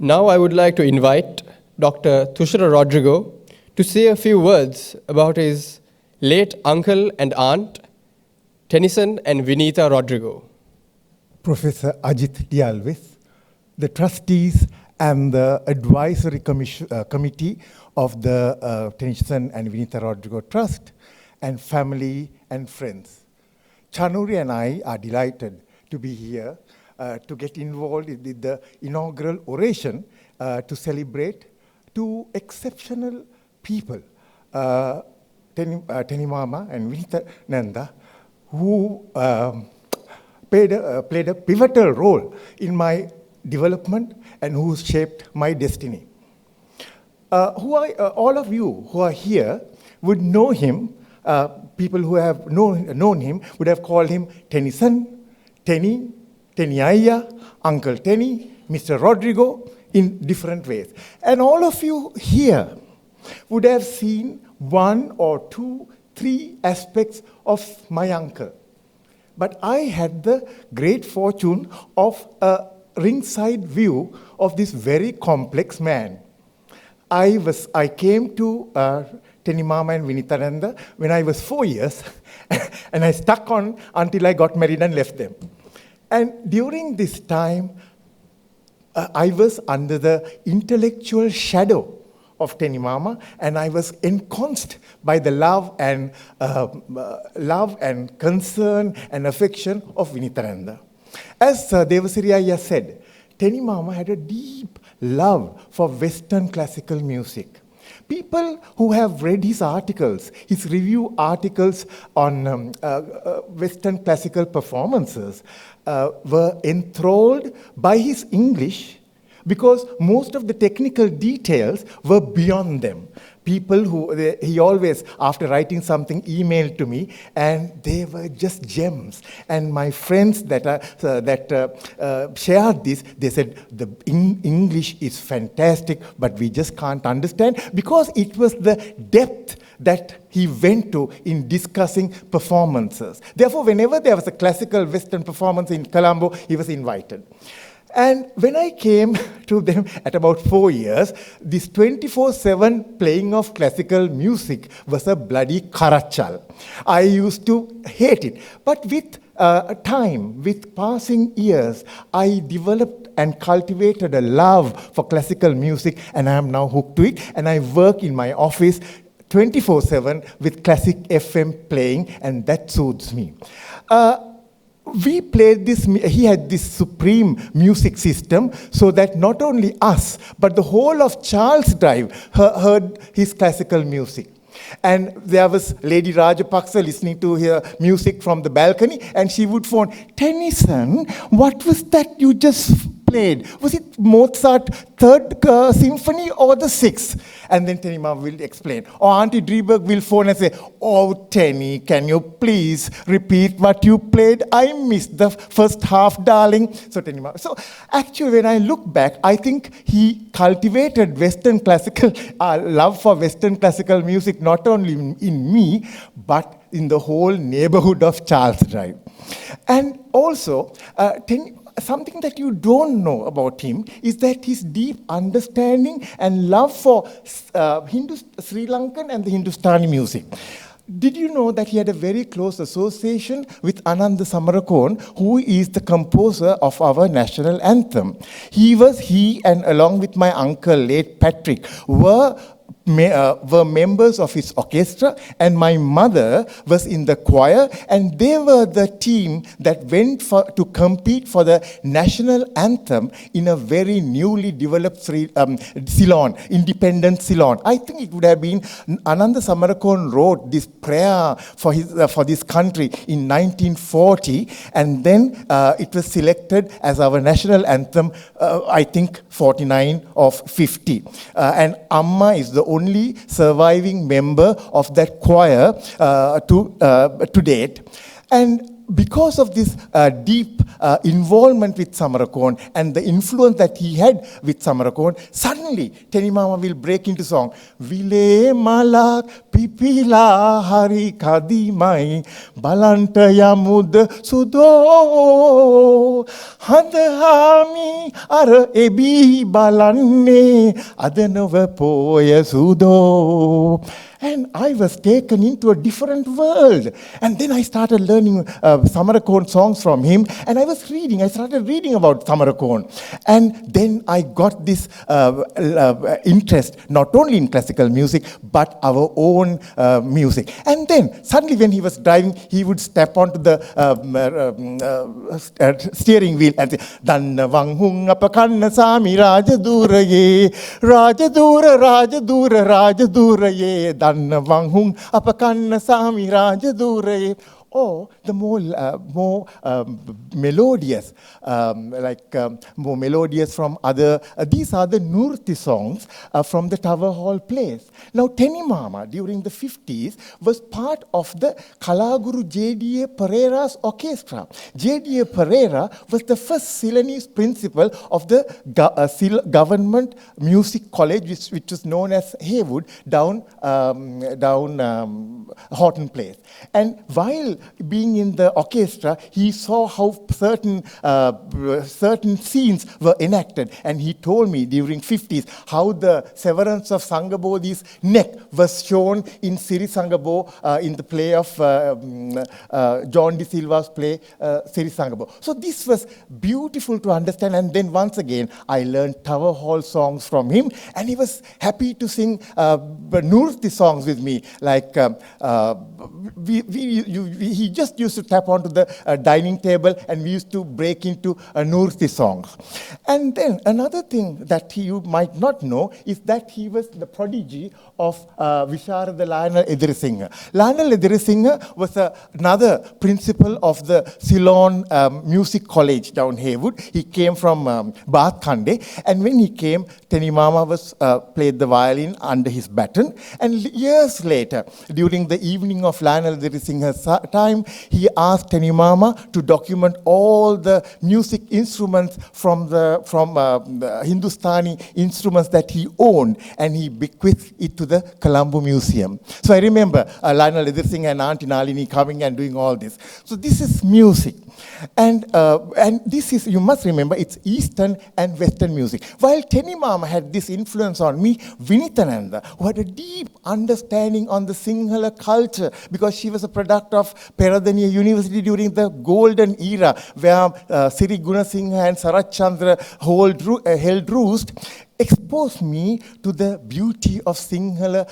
Now I would like to invite Dr. Thushara Rodrigo to say a few words about his late uncle and aunt, Tennyson and Vinitha Rodrigo. Professor Ajit Dialvis, the trustees and the advisory committee of the Tennyson and Vinitha Rodrigo Trust, and family and friends. Chanuri and I are delighted to be here to get involved with the inaugural oration to celebrate two exceptional people, Teni Mama and Vinitha Nanda, who played a pivotal role in my development and who shaped my destiny. All of you who are here would know him. People who have known him would have called him Tennyson, Tenny, Tennyaya, Uncle Tenny, Mr. Rodrigo, in different ways. And all of you here would have seen one or two, three aspects of my uncle. But I had the great fortune of a ringside view of this very complex man. I came to Teni Mama and Vinitha Nanda when I was 4 years, and I stuck on until I got married and left them. And during this time, I was under the intellectual shadow of Teni Mama, and I was encompassed by the love and concern and affection of Vinitha Nanda. As Devasiri Ayya said, Teni Mama had a deep love for Western classical music. People who have read his articles, his review articles on Western classical performances, were enthralled by his English because most of the technical details were beyond them. People he always, after writing something, emailed to me, and they were just gems. And my friends that shared this, they said, the English is fantastic, but we just can't understand, because it was the depth that he went to in discussing performances. Therefore, whenever there was a classical Western performance in Colombo, he was invited. And when I came to them at about 4 years, this 24/7 playing of classical music was a bloody karachal. I used to hate it. But with time, with passing years, I developed and cultivated a love for classical music, and I am now hooked to it. And I work in my office 24/7 with classic FM playing, and that soothes me. We played this, he had this supreme music system so that not only us, but the whole of Charles Drive heard his classical music. And there was Lady Rajapaksa listening to her music from the balcony, and she would phone, Tennyson, what was that you just played? Was it Mozart 3rd Symphony or the 6th? And then Teni Mama will explain. Or Auntie Dreberg will phone and say, oh, Tenny, can you please repeat what you played? I missed the first half, darling. So Teni Mama. So actually, when I look back, I think he cultivated Western classical, love for Western classical music, not only in me, but in the whole neighborhood of Charles Drive. And also, something that you don't know about him is that his deep understanding and love for Sri Lankan and the Hindustani music. Did you know that he had a very close association with Ananda Samarakon, who is the composer of our national anthem? He and along with my uncle, late Patrick, were members of his orchestra, and my mother was in the choir, and they were the team that went to compete for the national anthem in a very newly developed Ceylon, independent Ceylon. I think it would have been Ananda Samarakon wrote this prayer for this country in 1940, and then it was selected as our national anthem, I think 49 of 50. And Amma is the only surviving member of that choir to date. And because of this deep involvement with Samarakon and the influence that he had with Samarakon, suddenly Tenny Mama will break into song. Vile malak pipila hari kadimai balanta yamud sudo hadhami ar ebi balanne adanava poya sudo. And I was taken into a different world. And then I started learning Samarakon songs from him. And I started reading about Samarakon. And then I got this interest, not only in classical music, but our own music. And then, suddenly when he was driving, he would step onto the steering wheel and say, Danna Vanghung Apakanna Sami Rajadura ye, Rajadura, Rajadura, Rajadura ye, Danna Vanghung Apakanna Sami Rajadura ye. Or the more melodious, more melodious from other, these are the Nurti songs from the Tower Hall plays. Now, Tenny Mama, during the 50s, was part of the Kalaguru J.D.A. Pereira's orchestra. J.D.A. Pereira was the first Ceylonese principal of the government music college, which was known as Haywood, down Horton Place. And while being in the orchestra, he saw how certain scenes were enacted. And he told me during 50s how the severance of Sangabodhi's neck was shown in Siri Sangabo in the play of John De Silva's play, Siri Sangabo. So this was beautiful to understand. And then once again, I learned Tower Hall songs from him. And he was happy to sing Nurti songs with me, like he just used to tap onto the dining table and we used to break into Nurti songs. And then another thing that you might not know is that he was the prodigy of Visharada Lionel Edirisinghe. Lionel Edirisinghe was another principal of the Ceylon Music College down Haywood. He came from Bath Kande, and when he came, Tenny Mama was played the violin under his baton. And years later, during the evening of Lionel Edirisinghe's time, he asked Tenny Mama to document all the music instruments from the Hindustani instruments that he owned, and he bequeathed it to the Colombo Museum. So I remember Lionel Edirisinghe and Auntie Nalini coming and doing all this. So this is music. And this is, you must remember, it's Eastern and Western music. While Tenny Mama had this influence on me, Vinithananda, who had a deep understanding on the Sinhala culture, because she was a product of Peradeniya University during the golden era, where Siri Gunasinghe and Sarat Chandra held roost, exposed me to the beauty of Sinhala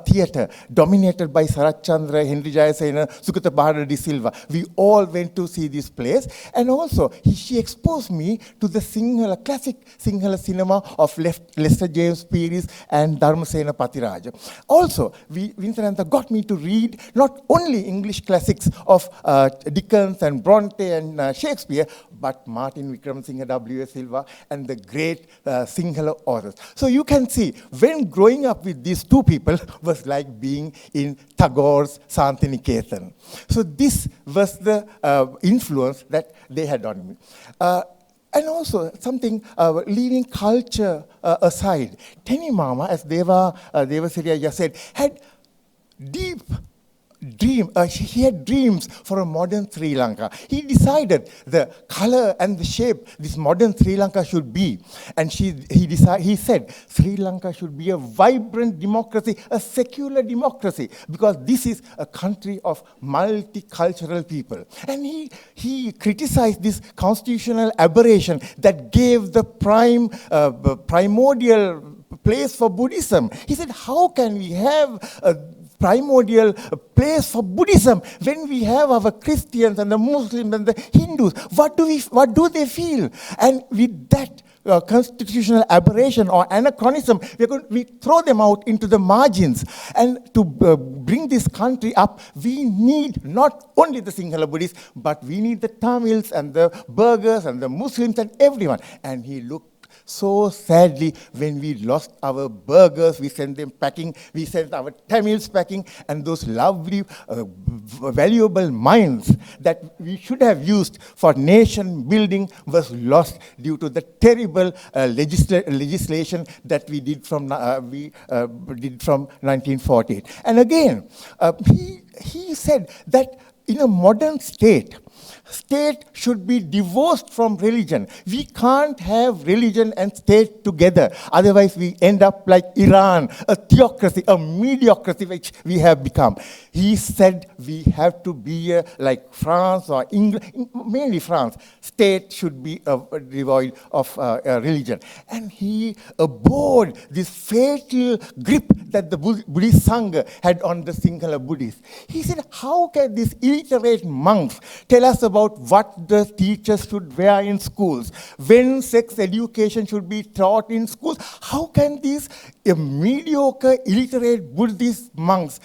theatre, dominated by Sarat Chandra, Henry Jayasena, Sukata Bahadura De Silva. We all went to see these plays, and also she exposed me to the Sinhala, classic Sinhala cinema of Lester James Peris and Dharmasena Pathiraja. Also, Vinithananda got me to read not only English classics of Dickens and Bronte and Shakespeare, but Martin Wickramasinghe, W.S. Silva, and the great Sinhala authors. So you can see, when growing up with these two people was like being in Tagore's Santiniketan. So this was the influence that they had on me. And also something, leaving culture aside, Tenny Mama, as Deva Siriya just said, had deep he had dreams for a modern Sri Lanka. He decided the color and the shape this modern Sri Lanka should be. And he said Sri Lanka should be a vibrant democracy, a secular democracy, because this is a country of multicultural people. And he criticized this constitutional aberration that gave the primordial place for Buddhism. He said, how can we have a primordial place for Buddhism when we have our Christians and the Muslims and the Hindus? What do they feel? And with that constitutional aberration or anachronism, we throw them out into the margins. And to bring this country up, we need not only the Sinhala Buddhists, but we need the Tamils and the Burghers and the Muslims and everyone. And he looked so sadly when we lost our burgers, we sent them packing, we sent our Tamils packing, and those lovely, valuable minds that we should have used for nation building was lost due to the terrible legislation that we did from 1948. And again, he said that in a modern state should be divorced from religion. We can't have religion and state together. Otherwise, we end up like Iran, a theocracy, a mediocrity which we have become. He said we have to be like France or England, mainly France. State should be devoid of religion. And he abhorred this fatal grip that the Buddhist Sangha had on the Sinhala Buddhists. He said, how can these illiterate monks tell us about what the teachers should wear in schools, when sex education should be taught in schools? How can these mediocre, illiterate Buddhist monks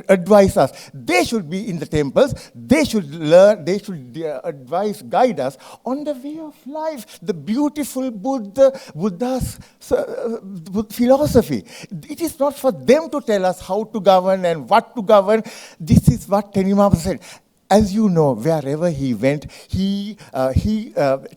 advise us? They should be in the temples, they should learn, they should advise, guide us on the way of life, the beautiful Buddha's philosophy. It is not for them to tell us how to govern and what to govern. This is what Tennyson said. As you know, wherever he went, he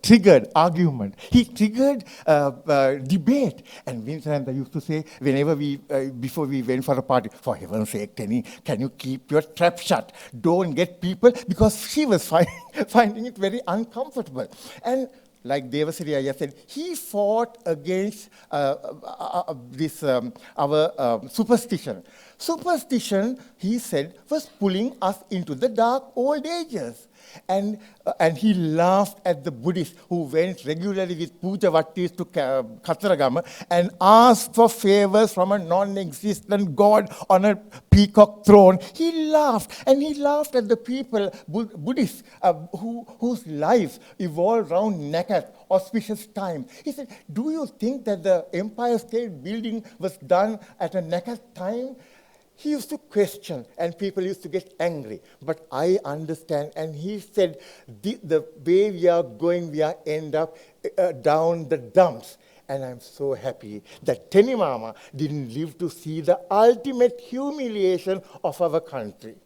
triggered argument. He triggered debate. And Vinitha used to say, whenever before we went for a party, for heaven's sake, Tenny, can you keep your trap shut? Don't get people, because she was finding it very uncomfortable. And like Devasiri Ayya said, he fought against our superstition. Superstition, he said, was pulling us into the dark old ages. And he laughed at the Buddhists who went regularly with puja vattis to Kataragama and asked for favors from a non-existent god on a peacock throne. He laughed, and he laughed at the people, Buddhists, whose lives evolved around Nakat, auspicious time. He said, do you think that the Empire State Building was done at a Nakat time? He used to question, and people used to get angry. But I understand, and he said, the way we are going, we are end up down the dumps. And I'm so happy that Tenny Mama didn't live to see the ultimate humiliation of our country.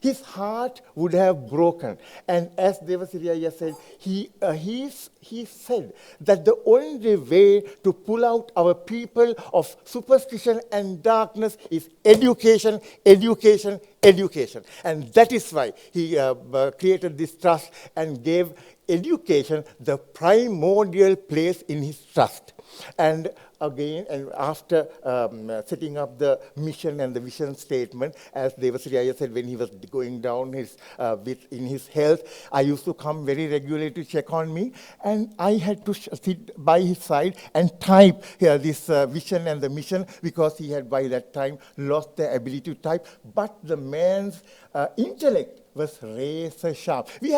His heart would have broken. And as Devasiri Ayya said, he said that the only way to pull out our people of superstition and darkness is education, education, education. And that is why he created this trust and gave education the primordial place in his trust. And again, and after setting up the mission and the vision statement, as Devasiri Ayya said, when he was going down in his health, I used to come very regularly to check on me, and I had to sit by his side and type here this vision and the mission, because he had by that time lost the ability to type. But the man's intellect was razor sharp. We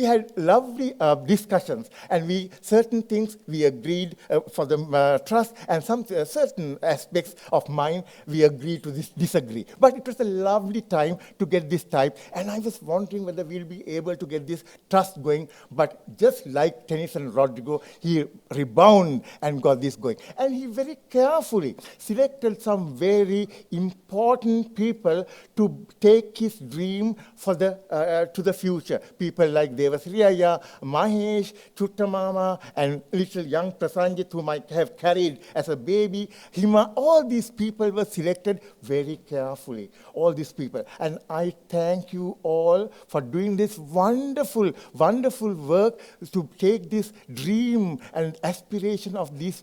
had lovely discussions, and certain things we agreed for the trust, and some certain aspects of mine we agreed to disagree. But it was a lovely time to get this type, and I was wondering whether we'll be able to get this trust going. But just like Tennyson Rodrigo, he rebounded and got this going. And he very carefully selected some very important people to take his dream for to the future. People like Devasiri Ayya, Mahesh, Chuttamama, and little young Prasanjit, whom I have carried as a baby, Hima, all these people were selected very carefully, all these people. And I thank you all for doing this wonderful, wonderful work to take this dream and aspiration of this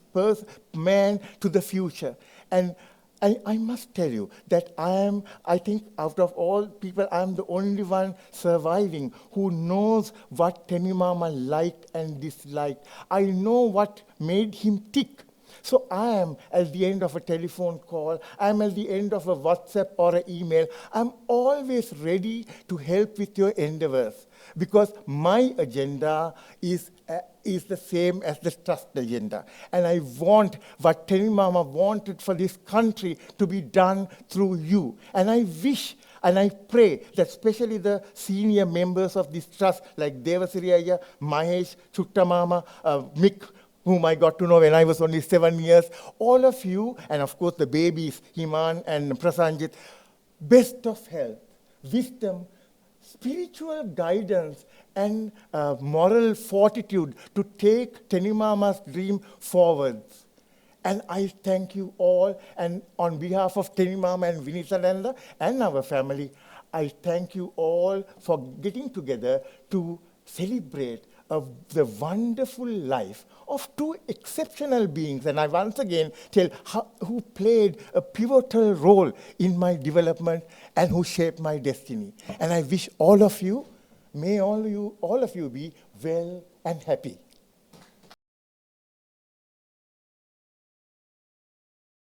man to the future. And I must tell you that I think out of all people, I am the only one surviving who knows what Tenny Mama liked and disliked. I know what made him tick. So I am at the end of a telephone call, I am at the end of a WhatsApp or an email. I'm always ready to help with your endeavors, because my agenda is the same as the trust agenda. And I want what Tenny Mama wanted for this country to be done through you. And I wish And I pray that especially the senior members of this trust, like Devasiri Ayya, Mahesh, Chuttamama, Mick, whom I got to know when I was only 7 years, all of you, and of course the babies, Himan and Prasanjit, best of health, wisdom, spiritual guidance, and moral fortitude to take Tenimama's dream forwards. And I thank you all, and on behalf of Tenimama and Vinitha and our family, I thank you all for getting together to celebrate the wonderful life of two exceptional beings. And I once again tell who played a pivotal role in my development and who shaped my destiny. And I wish all of you, may all of you be well and happy.